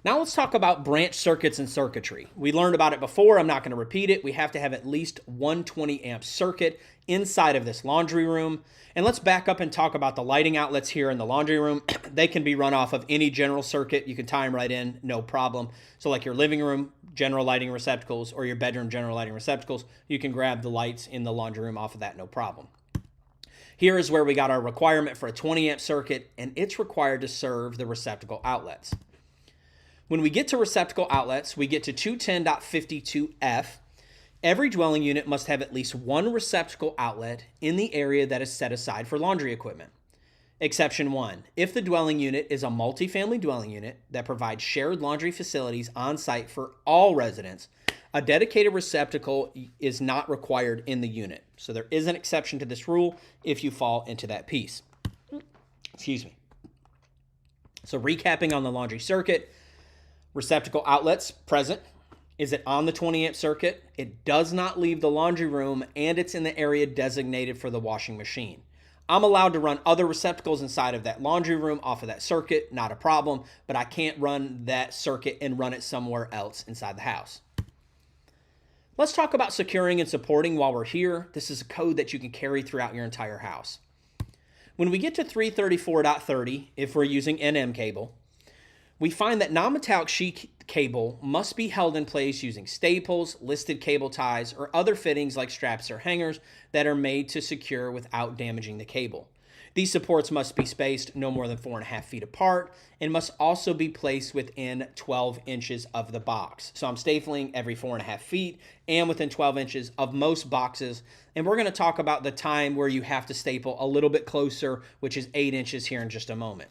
Now let's talk about branch circuits and circuitry. We learned about it before. I'm not going to repeat it. We have to have at least 120 amp circuit inside of this laundry room. And let's back up and talk about the lighting outlets here in the laundry room. They can be run off of any general circuit. You can tie them right in, no problem. So like your living room general lighting receptacles or your bedroom general lighting receptacles, you can grab the lights in the laundry room off of that, no problem. Here is where we got our requirement for a 20 amp circuit, and it's required to serve the receptacle outlets. When we get to receptacle outlets, we get to 210.52F. Every dwelling unit must have at least one receptacle outlet in the area that is set aside for laundry equipment. Exception 1. If the dwelling unit is a multifamily dwelling unit that provides shared laundry facilities on site for all residents, a dedicated receptacle is not required in the unit. So there is an exception to this rule if you fall into that piece. Excuse me. So recapping on the laundry circuit, receptacle outlets present. Is it on the 20 amp circuit? It does not leave the laundry room, and it's in the area designated for the washing machine. I'm allowed to run other receptacles inside of that laundry room off of that circuit, not a problem, but I can't run that circuit and run it somewhere else inside the house. Let's talk about securing and supporting while we're here. This is a code that you can carry throughout your entire house. When we get to 334.30, if we're using NM cable, we find that non-metallic sheet cable must be held in place using staples, listed cable ties, or other fittings like straps or hangers that are made to secure without damaging the cable. These supports must be spaced no more than 4.5 feet apart and must also be placed within 12 inches of the box. So I'm stapling every 4.5 feet and within 12 inches of most boxes. And we're going to talk about the time where you have to staple a little bit closer, which is 8 inches here in just a moment.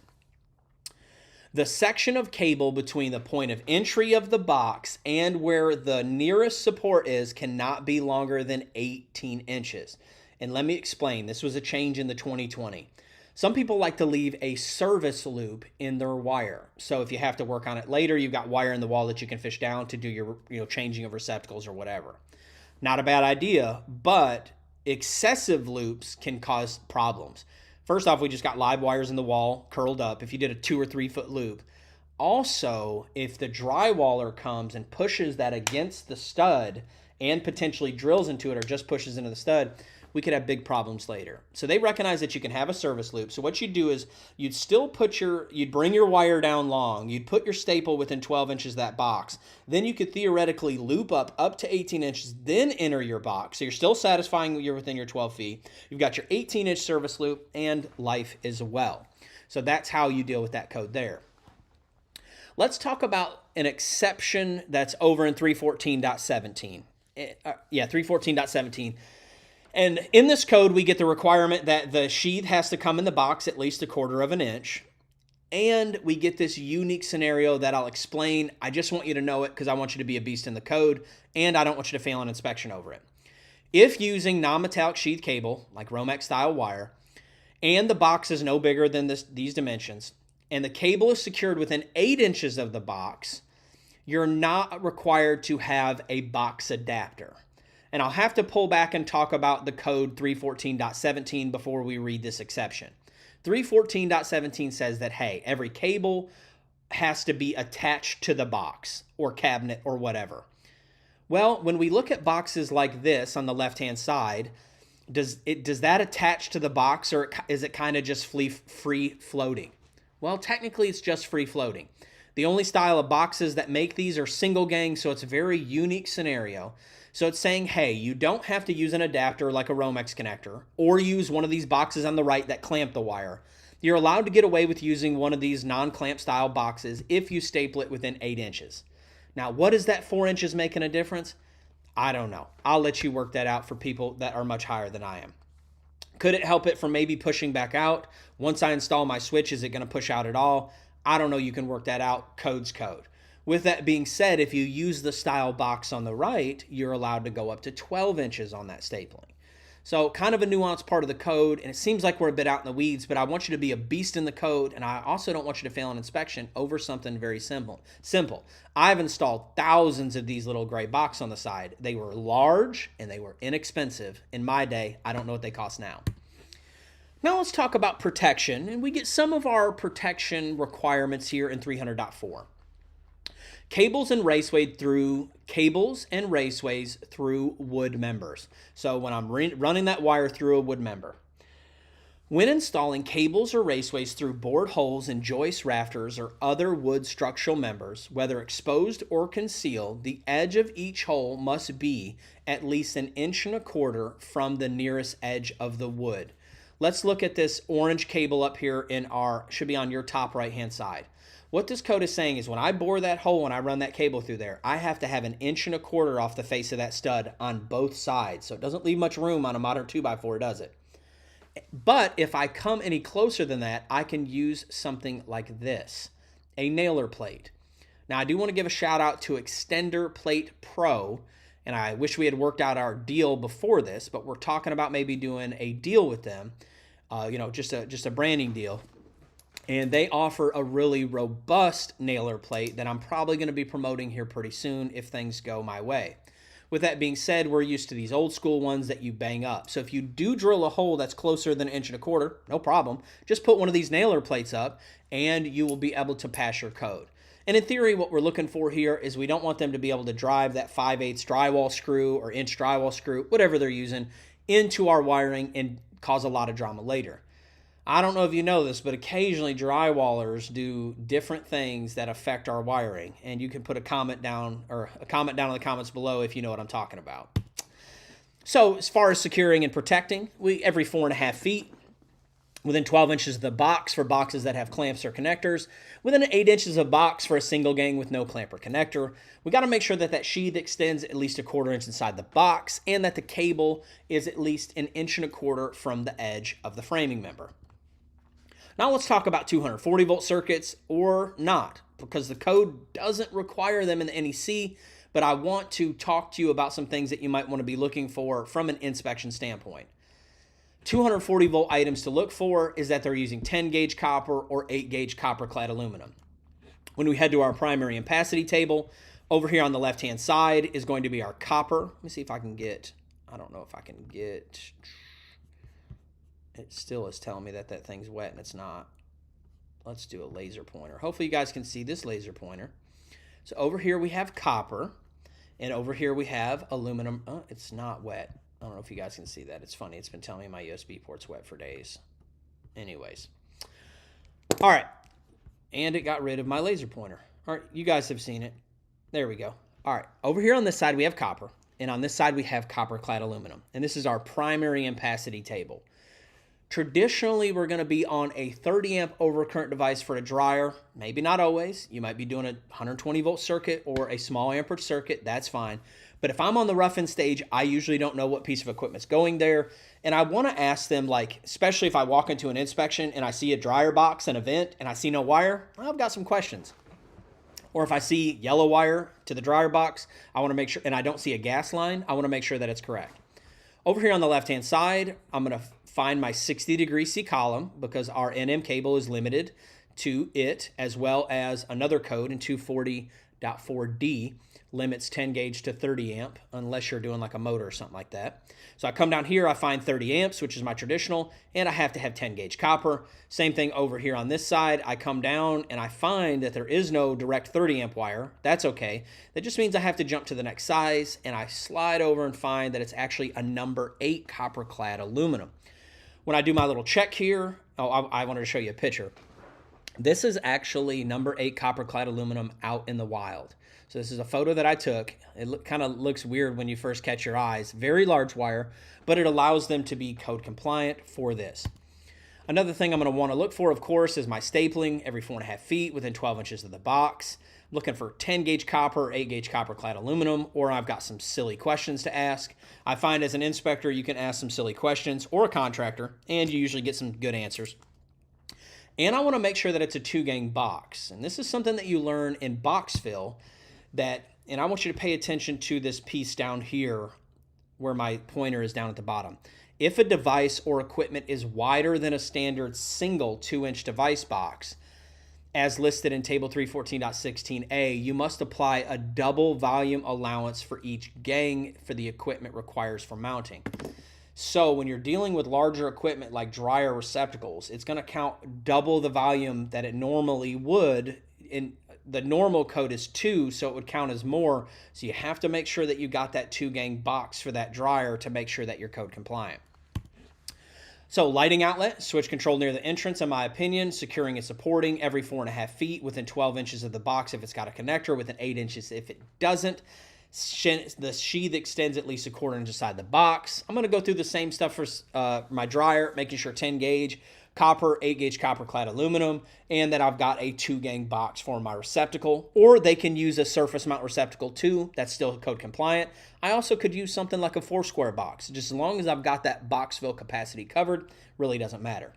The section of cable between the point of entry of the box and where the nearest support is cannot be longer than 18 inches. And let me explain, this was a change in the 2020. Some people like to leave a service loop in their wire. So if you have to work on it later, you've got wire in the wall that you can fish down to do your changing of receptacles or whatever. Not a bad idea, but excessive loops can cause problems. First off, we just got live wires in the wall curled up if you did a 2 or 3 foot loop. Also, if the drywaller comes and pushes that against the stud and potentially drills into it or just pushes into the stud, we could have big problems later. So they recognize that you can have a service loop. So what you'd do is you'd bring your wire down long, you'd put your staple within 12 inches of that box. Then you could theoretically loop up to 18 inches, then enter your box. So you're still satisfying you're within your 12 feet. You've got your 18-inch service loop and life as well. So that's how you deal with that code there. Let's talk about an exception that's over in 314.17. 314.17. And in this code, we get the requirement that the sheath has to come in the box at least 1/4 of an inch. And we get this unique scenario that I'll explain. I just want you to know it because I want you to be a beast in the code, and I don't want you to fail an inspection over it. If using non-metallic sheath cable, like Romex style wire, and the box is no bigger than these dimensions, and the cable is secured within 8 inches of the box, you're not required to have a box adapter. And I'll have to pull back and talk about the code 314.17 before we read this exception. 314.17 says that, hey, every cable has to be attached to the box or cabinet or whatever. Well, when we look at boxes like this on the left-hand side, does that attach to the box, or is it kind of just free floating? Well, technically it's just free floating. The only style of boxes that make these are single gang, so it's a very unique scenario. So it's saying, hey, you don't have to use an adapter like a Romex connector or use one of these boxes on the right that clamp the wire. You're allowed to get away with using one of these non-clamp style boxes if you staple it within 8 inches. Now, what is that 4 inches making a difference? I don't know. I'll let you work that out for people that are much higher than I am. Could it help it from maybe pushing back out? Once I install my switch, is it going to push out at all? I don't know. You can work that out. Code's code. With that being said, if you use the style box on the right, you're allowed to go up to 12 inches on that stapling. So kind of a nuanced part of the code, and it seems like we're a bit out in the weeds, but I want you to be a beast in the code, and I also don't want you to fail an inspection over something very simple. I've installed thousands of these little gray boxes on the side. They were large, and they were inexpensive. In my day, I don't know what they cost now. Now let's talk about protection, and we get some of our protection requirements here in 300.4. cables and raceways through wood members. So when I'm running that wire through a wood member. When installing cables or raceways through bored holes in joists, rafters, or other wood structural members, whether exposed or concealed, the edge of each hole must be at least 1.25 inches from the nearest edge of the wood. Let's look at this orange cable up here should be on your top right-hand side. What this code is saying is when I bore that hole and I run that cable through there, I have to have 1.25 inches off the face of that stud on both sides. So it doesn't leave much room on a modern 2x4, does it? But if I come any closer than that, I can use something like this, a nailer plate. Now, I do want to give a shout out to Extender Plate Pro, and I wish we had worked out our deal before this, but we're talking about maybe doing a deal with them, just a branding deal. And they offer a really robust nailer plate that I'm probably going to be promoting here pretty soon if things go my way. With that being said, we're used to these old school ones that you bang up. So if you do drill a hole that's closer than 1.25 inches, no problem. Just put one of these nailer plates up and you will be able to pass your code. And in theory, what we're looking for here is we don't want them to be able to drive that 5/8 drywall screw or inch drywall screw, whatever they're using, into our wiring and cause a lot of drama later. I don't know if you know this, but occasionally drywallers do different things that affect our wiring. And you can put a comment down in the comments below if you know what I'm talking about. So as far as securing and protecting, every 4.5 feet, within 12 inches of the box for boxes that have clamps or connectors, within 8 inches of box for a single gang with no clamp or connector. We got to make sure that that sheath extends at least 1/4 inch inside the box and that the cable is at least 1.25 inches from the edge of the framing member. Now let's talk about 240 volt circuits or not, because the code doesn't require them in the NEC, but I want to talk to you about some things that you might want to be looking for from an inspection standpoint. 240 volt items to look for is that they're using 10 gauge copper or 8 gauge copper clad aluminum. When we head to our primary ampacity table, over here on the left hand side is going to be our copper. Let me see if I can get, it still is telling me that thing's wet and it's not. Let's do a laser pointer. Hopefully you guys can see this laser pointer. So over here we have copper and over here we have aluminum. Oh, it's not wet. I don't know if you guys can see that. It's funny. It's been telling me my USB port's wet for days. Anyways. All right. And it got rid of my laser pointer. All right. You guys have seen it. There we go. All right. Over here on this side we have copper. And on this side we have copper clad aluminum. And this is our primary ampacity table. Traditionally, we're going to be on a 30 amp overcurrent device for a dryer. Maybe not always. You might be doing a 120 volt circuit or a small amperage circuit. That's fine. But if I'm on the rough end stage, I usually don't know what piece of equipment's going there. And I want to ask them, especially if I walk into an inspection and I see a dryer box and a vent and I see no wire, I've got some questions. Or if I see yellow wire to the dryer box, I want to make sure, and I don't see a gas line, I want to make sure that it's correct. Over here on the left-hand side, I'm going to find my 60-degree C column because our NM cable is limited to it, as well as another code in 240.4D limits 10 gauge to 30 amp unless you're doing like a motor or something like that. So I come down here, I find 30 amps, which is my traditional, and I have to have 10 gauge copper. Same thing over here on this side. I come down and I find that there is no direct 30 amp wire. That's okay. That just means I have to jump to the next size, and I slide over and find that it's actually a number 8 copper clad aluminum. When I do my little check here, I wanted to show you a picture. This is actually number 8 copper clad aluminum out in the wild. So this is a photo that I took. It kind of looks weird when you first catch your eyes. Very large wire, but it allows them to be code compliant for this. Another thing I'm going to want to look for, of course, is my stapling every 4.5 feet within 12 inches of the box. I'm looking for 10 gauge copper, 8 gauge copper clad aluminum, or I've got some silly questions to ask. I find as an inspector, you can ask some silly questions, or a contractor, and you usually get some good answers. And I want to make sure that it's a 2-gang box. And this is something that you learn in box fill. And I want you to pay attention to this piece down here where my pointer is down at the bottom. If a device or equipment is wider than a standard single 2-inch device box, as listed in table 314.16a, you must apply a double volume allowance for each gang for the equipment requires for mounting. So when you're dealing with larger equipment like dryer receptacles, it's going to count double the volume that it normally would the normal code is 2, so it would count as more. So you have to make sure that you got that 2-gang box for that dryer to make sure that you're code compliant. So lighting outlet, switch control near the entrance, in my opinion, securing and supporting every 4.5 feet within 12 inches of the box if it's got a connector, within 8 inches if it doesn't. The sheath extends at least a quarter inch inside the box. I'm going to go through the same stuff for my dryer, making sure 10 gauge, copper, 8 gauge copper clad aluminum, and that I've got a 2-gang box for my receptacle, or they can use a surface mount receptacle too. That's still code compliant. I also could use something like a 4-square box. Just as long as I've got that box fill capacity covered, really doesn't matter.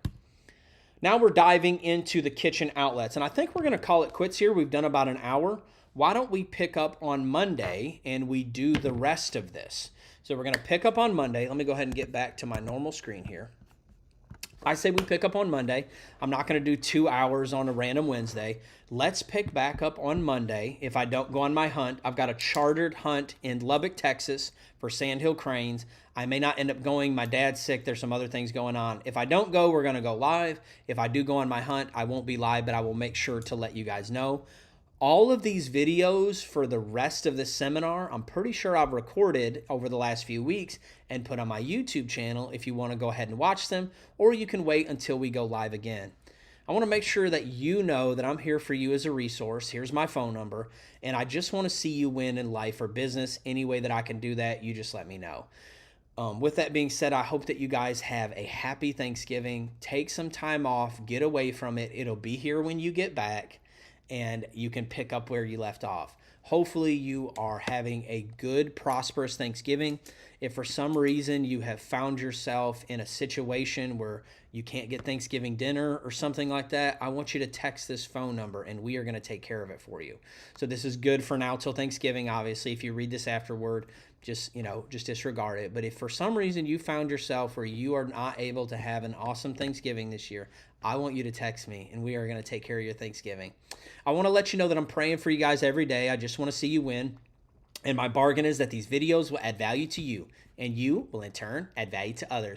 Now we're diving into the kitchen outlets, and I think we're going to call it quits here. We've done about an hour. Why don't we pick up on Monday and we do the rest of this? So we're going to pick up on Monday. Let me go ahead and get back to my normal screen here. I say we pick up on Monday. I'm not going to do 2 hours on a random Wednesday. Let's pick back up on Monday. If I don't go on my hunt, I've got a chartered hunt in Lubbock, Texas for sandhill cranes. I may not end up going. My dad's sick. There's some other things going on. If I don't go, we're going to go live. If I do go on my hunt, I won't be live, but I will make sure to let you guys know. All of these videos for the rest of this seminar, I'm pretty sure I've recorded over the last few weeks and put on my YouTube channel if you want to go ahead and watch them, or you can wait until we go live again. I want to make sure that you know that I'm here for you as a resource. Here's my phone number, and I just want to see you win in life or business. Any way that I can do that, you just let me know. With that being said, I hope that you guys have a happy Thanksgiving. Take some time off, get away from it. It'll be here when you get back, and you can pick up where you left off. Hopefully you are having a good, prosperous Thanksgiving. If for some reason you have found yourself in a situation where you can't get Thanksgiving dinner or something like that, I want you to text this phone number and we are going to take care of it for you. So this is good for now till Thanksgiving. Obviously, if you read this afterward, just disregard it. But if for some reason you found yourself where you are not able to have an awesome Thanksgiving this year, I want you to text me and we are going to take care of your Thanksgiving. I want to let you know that I'm praying for you guys every day. I just want to see you win. And my bargain is that these videos will add value to you and you will in turn add value to others.